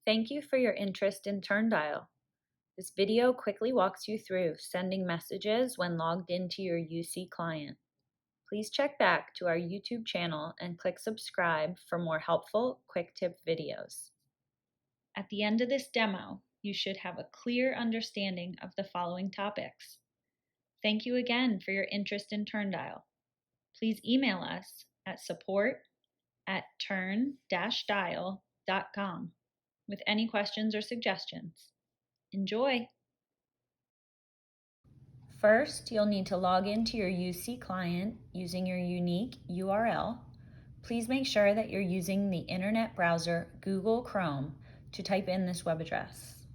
Thank you for your interest in TurnDial. This video quickly walks you through sending messages when logged into your UC client. Please check back to our YouTube channel and click subscribe for more helpful quick tip videos. At the end of this demo, you should have a clear understanding of the following topics. Thank you again for your interest in TurnDial. Please email us at support@turn-dial.com with any questions or suggestions. Enjoy! First, you'll need to log into your UC client using your unique URL. Please make sure that you're using the internet browser Google Chrome to type in this web address.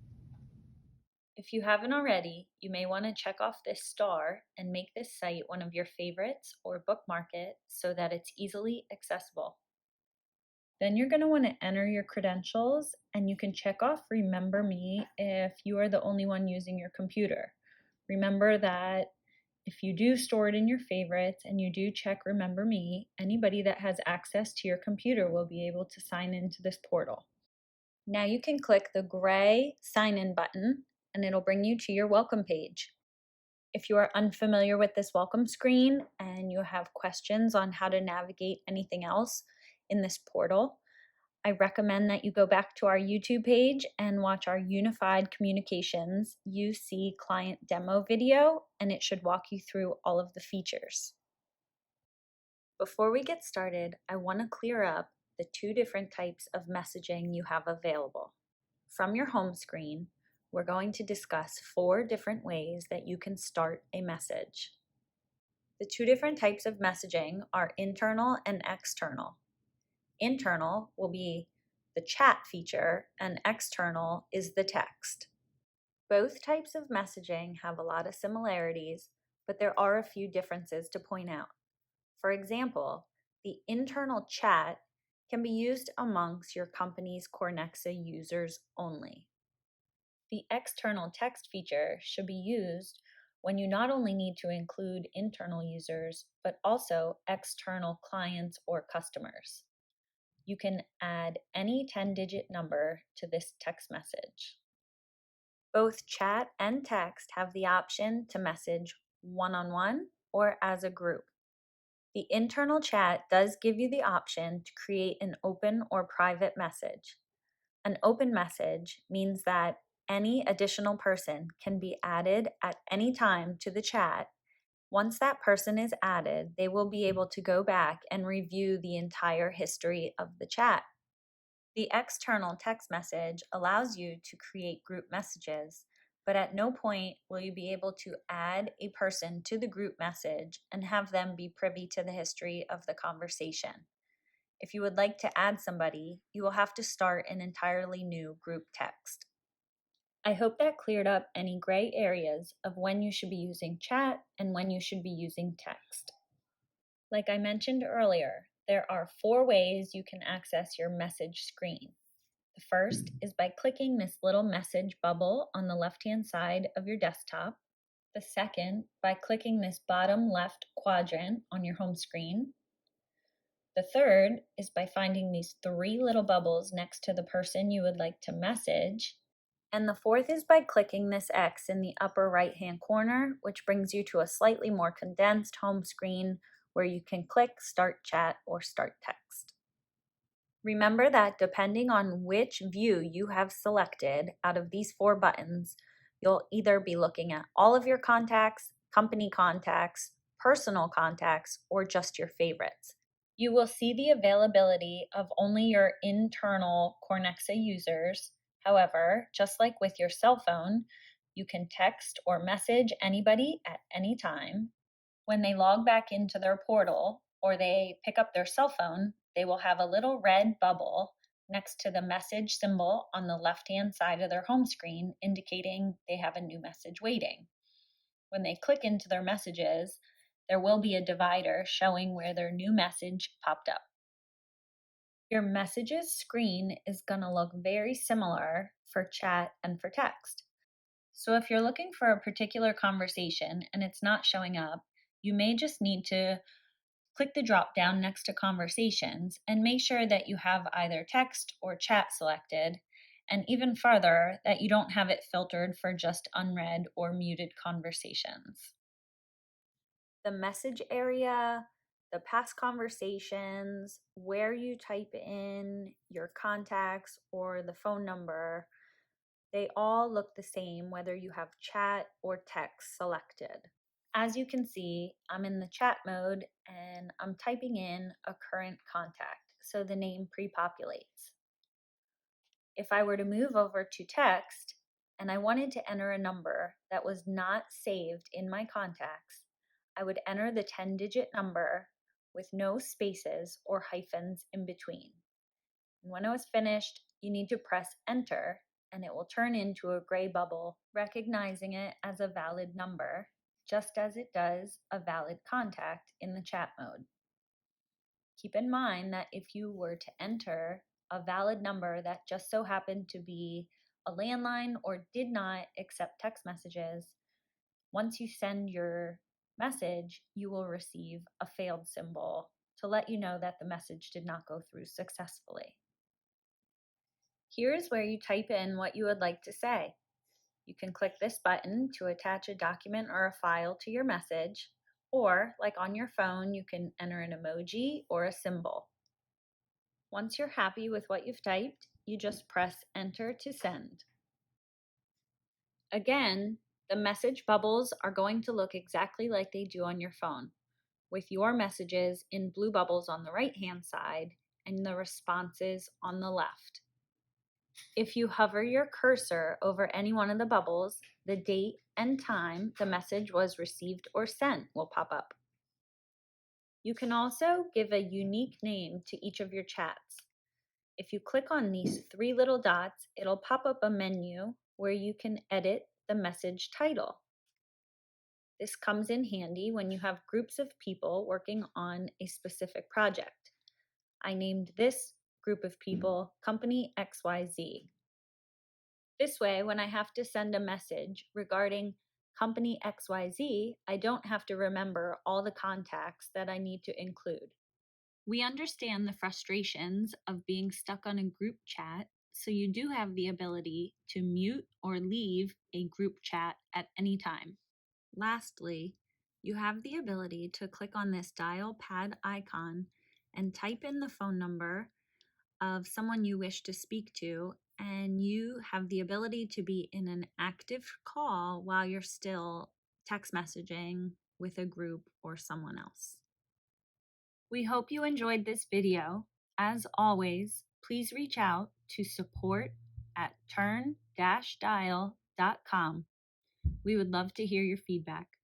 If you haven't already, you may want to check off this star and make this site one of your favorites or bookmark it so that it's easily accessible. Then you're going to want to enter your credentials, and you can check off Remember Me if you are the only one using your computer. Remember that if you do store it in your favorites and you do check Remember Me, anybody that has access to your computer will be able to sign into this portal. Now you can click the gray sign in button and it'll bring you to your welcome page. If you are unfamiliar with this welcome screen and you have questions on how to navigate anything else in this portal, I recommend that you go back to our YouTube page and watch our Unified Communications UC client demo video, and it should walk you through all of the features. Before we get started, I want to clear up the two different types of messaging you have available. From your home screen, we're going to discuss 4 different ways that you can start a message. The 2 different types of messaging are internal and external. Internal will be the chat feature and external is the text. Both types of messaging have a lot of similarities, but there are a few differences to point out. For example, the internal chat can be used amongst your company's Cornexa users only. The external text feature should be used when you not only need to include internal users, but also external clients or customers. You can add any 10-digit number to this text message. Both chat and text have the option to message one-on-one or as a group. The internal chat does give you the option to create an open or private message. An open message means that any additional person can be added at any time to the chat. Once that person is added, they will be able to go back and review the entire history of the chat. The external text message allows you to create group messages, but at no point will you be able to add a person to the group message and have them be privy to the history of the conversation. If you would like to add somebody, you will have to start an entirely new group text. I hope that cleared up any gray areas of when you should be using chat and when you should be using text. Like I mentioned earlier, there are 4 ways you can access your message screen. The first is by clicking this little message bubble on the left-hand side of your desktop. The second, by clicking this bottom left quadrant on your home screen. The third is by finding these 3 little bubbles next to the person you would like to message. And the fourth is by clicking this X in the upper right-hand corner, which brings you to a slightly more condensed home screen where you can click Start Chat or Start Text. Remember that depending on which view you have selected out of these 4 buttons, you'll either be looking at all of your contacts, company contacts, personal contacts, or just your favorites. You will see the availability of only your internal Cornexa users. However, just like with your cell phone, you can text or message anybody at any time. When they log back into their portal or they pick up their cell phone, they will have a little red bubble next to the message symbol on the left-hand side of their home screen, indicating they have a new message waiting. When they click into their messages, there will be a divider showing where their new message popped up. Your messages screen is going to look very similar for chat and for text. So if you're looking for a particular conversation and it's not showing up, you may just need to click the drop down next to conversations and make sure that you have either text or chat selected, And even farther, that you don't have it filtered for just unread or muted conversations. The message area, the past conversations, where you type in your contacts or the phone number, they all look the same whether you have chat or text selected. As you can see, I'm in the chat mode and I'm typing in a current contact, so the name pre-populates. If I were to move over to text and I wanted to enter a number that was not saved in my contacts, I would enter the 10-digit number with no spaces or hyphens in between. And when I was finished, you need to press enter and it will turn into a gray bubble, recognizing it as a valid number, just as it does a valid contact in the chat mode. Keep in mind that if you were to enter a valid number that just so happened to be a landline or did not accept text messages, once you send your message, you will receive a failed symbol to let you know that the message did not go through successfully. Here's where you type in what you would like to say. You can click this button to attach a document or a file to your message, or like on your phone, you can enter an emoji or a symbol. Once you're happy with what you've typed, you just press enter to send. Again, the message bubbles are going to look exactly like they do on your phone, with your messages in blue bubbles on the right-hand side and the responses on the left. If you hover your cursor over any one of the bubbles, the date and time the message was received or sent will pop up. You can also give a unique name to each of your chats. If you click on these three little dots, it'll pop up a menu where you can edit the message title. This comes in handy when you have groups of people working on a specific project. I named this group of people Company XYZ. This way, when I have to send a message regarding Company XYZ, I don't have to remember all the contacts that I need to include. We understand the frustrations of being stuck on a group chat, so you do have the ability to mute or leave a group chat at any time. Lastly, you have the ability to click on this dial pad icon and type in the phone number of someone you wish to speak to, and you have the ability to be in an active call while you're still text messaging with a group or someone else. We hope you enjoyed this video. As always, please reach out to support@turn-dial.com. We would love to hear your feedback.